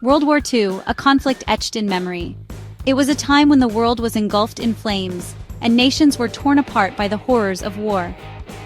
World War II, a conflict etched in memory. It was a time when the world was engulfed in flames, and nations were torn apart by the horrors of war.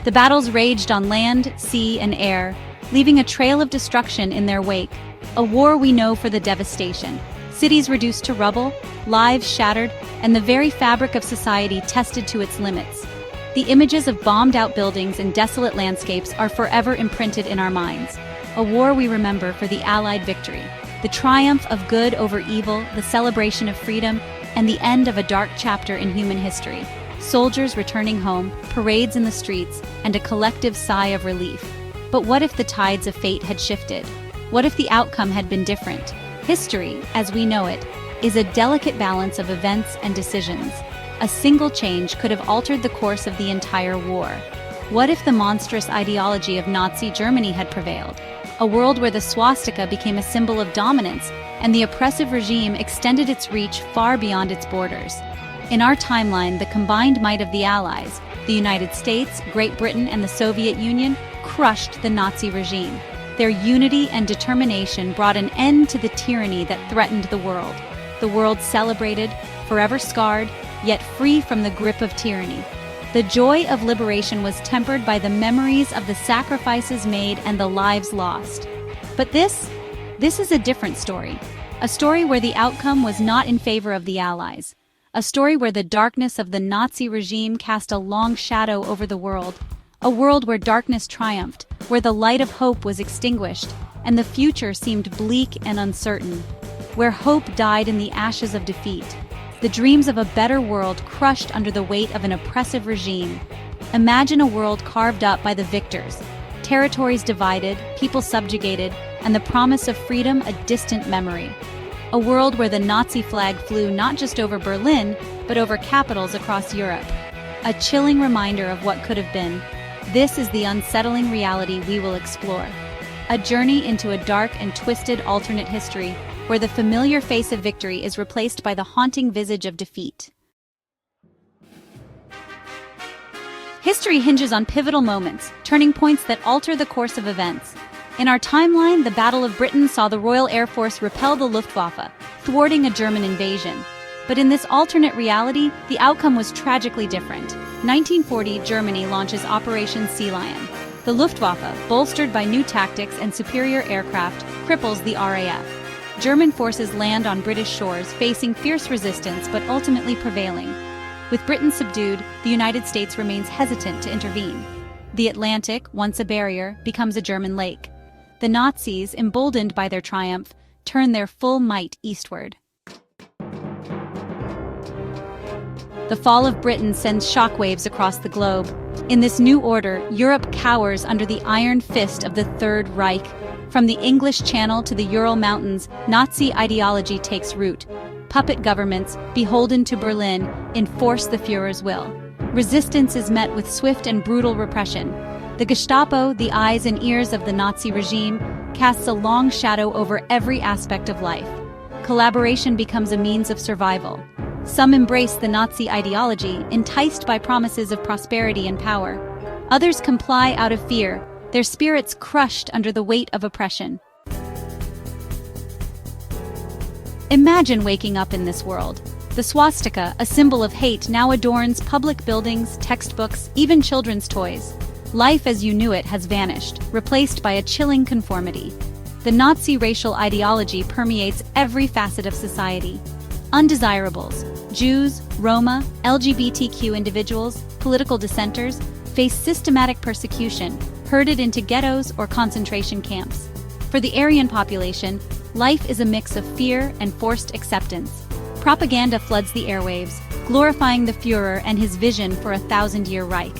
The battles raged on land, sea, and air, leaving a trail of destruction in their wake. A war we know for the devastation. Cities reduced to rubble, lives shattered, and the very fabric of society tested to its limits. The images of bombed-out buildings and desolate landscapes are forever imprinted in our minds. A war we remember for the Allied victory, the triumph of good over evil, the celebration of freedom, and the end of a dark chapter in human history. Soldiers returning home, parades in the streets, and a collective sigh of relief. But what if the tides of fate had shifted? What if the outcome had been different? History, as we know it, is a delicate balance of events and decisions. A single change could have altered the course of the entire war. What if the monstrous ideology of Nazi Germany had prevailed? A world where the swastika became a symbol of dominance, and the oppressive regime extended its reach far beyond its borders. In our timeline, the combined might of the Allies, the United States, Great Britain, and the Soviet Union, crushed the Nazi regime. Their unity and determination brought an end to the tyranny that threatened the world. The world celebrated, forever scarred, yet free from the grip of tyranny. The joy of liberation was tempered by the memories of the sacrifices made and the lives lost. But this is a different story. A story where the outcome was not in favor of the Allies. A story where the darkness of the Nazi regime cast a long shadow over the world. A world where darkness triumphed, where the light of hope was extinguished, and the future seemed bleak and uncertain. Where hope died in the ashes of defeat. The dreams of a better world crushed under the weight of an oppressive regime. Imagine a world carved up by the victors, territories divided, people subjugated, and the promise of freedom a distant memory. A world where the Nazi flag flew not just over Berlin, but over capitals across Europe. A chilling reminder of what could have been. This is the unsettling reality we will explore. A journey into a dark and twisted alternate history where the familiar face of victory is replaced by the haunting visage of defeat. History hinges on pivotal moments, turning points that alter the course of events. In our timeline, the Battle of Britain saw the Royal Air Force repel the Luftwaffe, thwarting a German invasion. But in this alternate reality, the outcome was tragically different. 1940, Germany launches Operation Sea Lion. The Luftwaffe, bolstered by new tactics and superior aircraft, cripples the RAF. German forces land on British shores, facing fierce resistance but ultimately prevailing. With Britain subdued, the United States remains hesitant to intervene. The Atlantic, once a barrier, becomes a German lake. The Nazis, emboldened by their triumph, turn their full might eastward. The fall of Britain sends shockwaves across the globe. In this new order, Europe cowers under the iron fist of the Third Reich. From the English Channel to the Ural Mountains, Nazi ideology takes root. Puppet governments, beholden to Berlin, enforce the Führer's will. Resistance is met with swift and brutal repression. The Gestapo, the eyes and ears of the Nazi regime, casts a long shadow over every aspect of life. Collaboration becomes a means of survival. Some embrace the Nazi ideology, enticed by promises of prosperity and power. Others comply out of fear, their spirits crushed under the weight of oppression. Imagine waking up in this world. The swastika, a symbol of hate, now adorns public buildings, textbooks, even children's toys. Life as you knew it has vanished, replaced by a chilling conformity. The Nazi racial ideology permeates every facet of society. Undesirables, Jews, Roma, LGBTQ individuals, political dissenters, face systematic persecution, herded into ghettos or concentration camps. For the Aryan population, life is a mix of fear and forced acceptance. Propaganda floods the airwaves, glorifying the Führer and his vision for a 1,000-year Reich.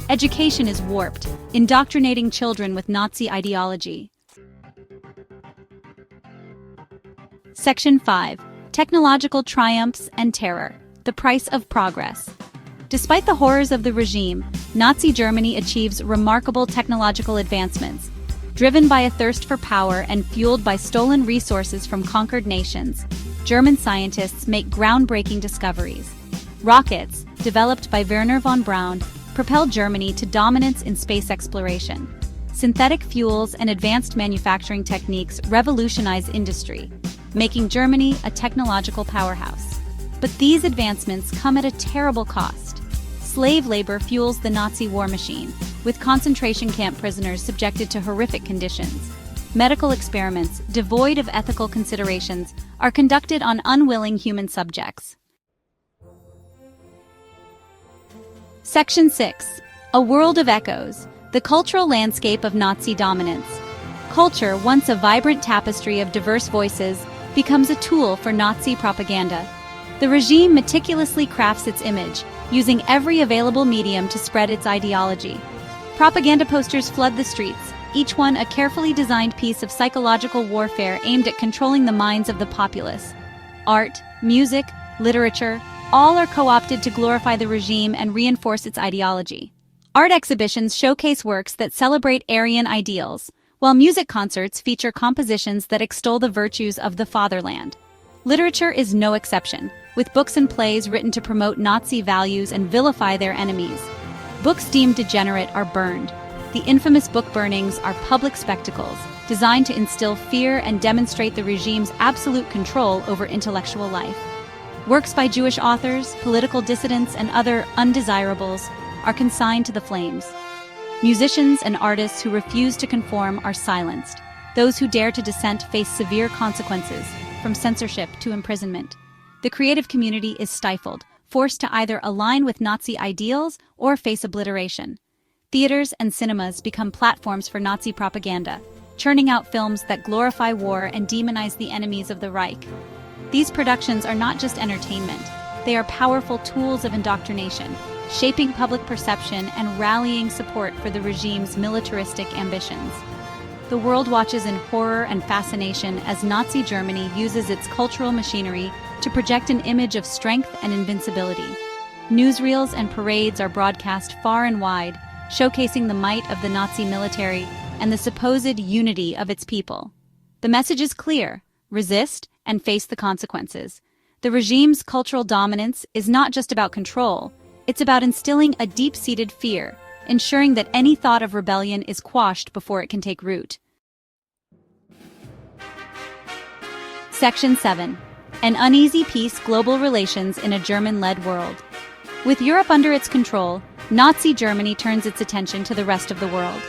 Education is warped, indoctrinating children with Nazi ideology. Section 5. Technological Triumphs and Terror. The Price of Progress. Despite the horrors of the regime, Nazi Germany achieves remarkable technological advancements. Driven by a thirst for power and fueled by stolen resources from conquered nations, German scientists make groundbreaking discoveries. Rockets, developed by Wernher von Braun, propelled Germany to dominance in space exploration. Synthetic fuels and advanced manufacturing techniques revolutionize industry. making Germany a technological powerhouse. But these advancements come at a terrible cost. Slave labor fuels the Nazi war machine, with concentration camp prisoners subjected to horrific conditions. Medical experiments, devoid of ethical considerations, are conducted on unwilling human subjects. Section 6. A World of Echoes. The cultural landscape of Nazi dominance. Culture, once a vibrant tapestry of diverse voices, becomes a tool for Nazi propaganda. The regime meticulously crafts its image, using every available medium to spread its ideology. Propaganda posters flood the streets, each one a carefully designed piece of psychological warfare aimed at controlling the minds of the populace. Art, music, literature, all are co-opted to glorify the regime and reinforce its ideology. Art exhibitions showcase works that celebrate Aryan ideals, while music concerts feature compositions that extol the virtues of the fatherland. Literature is no exception, with books and plays written to promote Nazi values and vilify their enemies. Books deemed degenerate are burned. The infamous book burnings are public spectacles, designed to instill fear and demonstrate the regime's absolute control over intellectual life. Works by Jewish authors, political dissidents, and other undesirables are consigned to the flames. Musicians and artists who refuse to conform are silenced. Those who dare to dissent face severe consequences, from censorship to imprisonment. The creative community is stifled, forced to either align with Nazi ideals or face obliteration. Theaters and cinemas become platforms for Nazi propaganda, churning out films that glorify war and demonize the enemies of the Reich. These productions are not just entertainment, they are powerful tools of indoctrination, shaping public perception and rallying support for the regime's militaristic ambitions. The world watches in horror and fascination as Nazi Germany uses its cultural machinery to project an image of strength and invincibility. Newsreels and parades are broadcast far and wide, showcasing the might of the Nazi military and the supposed unity of its people. The message is clear: resist and face the consequences. The regime's cultural dominance is not just about control, it's about instilling a deep-seated fear, ensuring that any thought of rebellion is quashed before it can take root. Section 7. An Uneasy Peace: Global Relations in a German-Led World. With Europe under its control, Nazi Germany turns its attention to the rest of the world.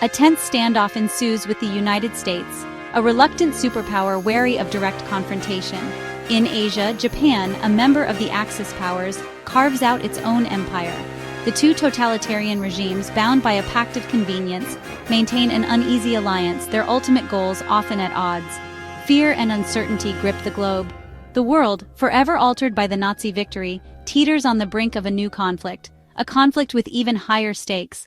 A tense standoff ensues with the United States, a reluctant superpower wary of direct confrontation. In Asia, Japan, a member of the Axis powers, carves out its own empire. The two totalitarian regimes, bound by a pact of convenience, maintain an uneasy alliance, their ultimate goals often at odds. Fear and uncertainty grip the globe. The world, forever altered by the Nazi victory, teeters on the brink of a new conflict, a conflict with even higher stakes.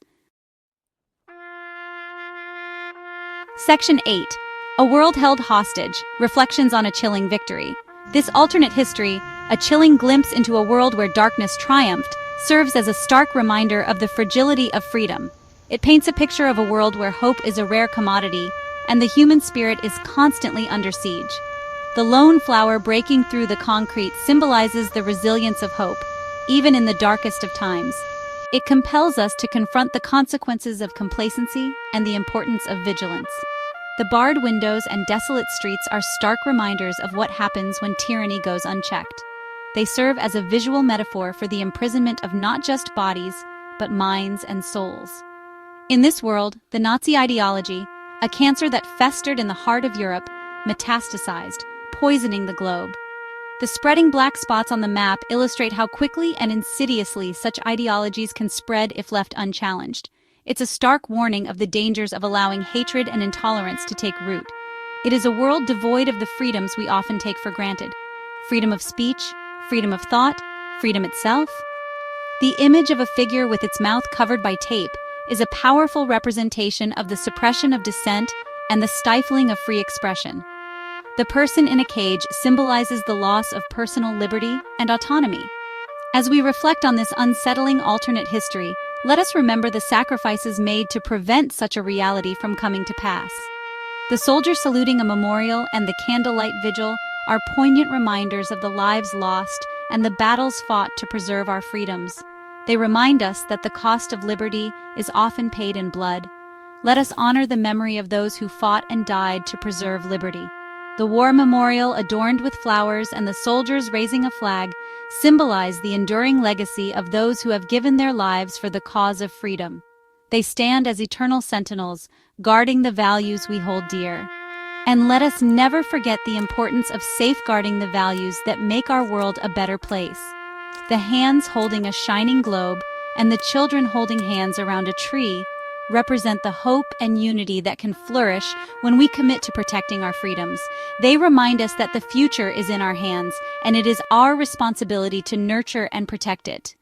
Section 8. A World Held Hostage: Reflections on a Chilling Victory. This alternate history, a chilling glimpse into a world where darkness triumphed, serves as a stark reminder of the fragility of freedom. It paints a picture of a world where hope is a rare commodity, and the human spirit is constantly under siege. The lone flower breaking through the concrete symbolizes the resilience of hope, even in the darkest of times. It compels us to confront the consequences of complacency and the importance of vigilance. The barred windows and desolate streets are stark reminders of what happens when tyranny goes unchecked. They serve as a visual metaphor for the imprisonment of not just bodies, but minds and souls. In this world, the Nazi ideology, a cancer that festered in the heart of Europe, metastasized, poisoning the globe. The spreading black spots on the map illustrate how quickly and insidiously such ideologies can spread if left unchallenged. It's a stark warning of the dangers of allowing hatred and intolerance to take root. It is a world devoid of the freedoms we often take for granted. Freedom of speech, freedom of thought, freedom itself. The image of a figure with its mouth covered by tape is a powerful representation of the suppression of dissent and the stifling of free expression. The person in a cage symbolizes the loss of personal liberty and autonomy. As we reflect on this unsettling alternate history, let us remember the sacrifices made to prevent such a reality from coming to pass. The soldier saluting a memorial and the candlelight vigil are poignant reminders of the lives lost and the battles fought to preserve our freedoms. They remind us that the cost of liberty is often paid in blood. Let us honor the memory of those who fought and died to preserve liberty. The war memorial adorned with flowers and the soldiers raising a flag symbolize the enduring legacy of those who have given their lives for the cause of freedom. They stand as eternal sentinels, guarding the values we hold dear. And let us never forget the importance of safeguarding the values that make our world a better place. The hands holding a shining globe and the children holding hands around a tree represent the hope and unity that can flourish when we commit to protecting our freedoms. They remind us that the future is in our hands, and it is our responsibility to nurture and protect it.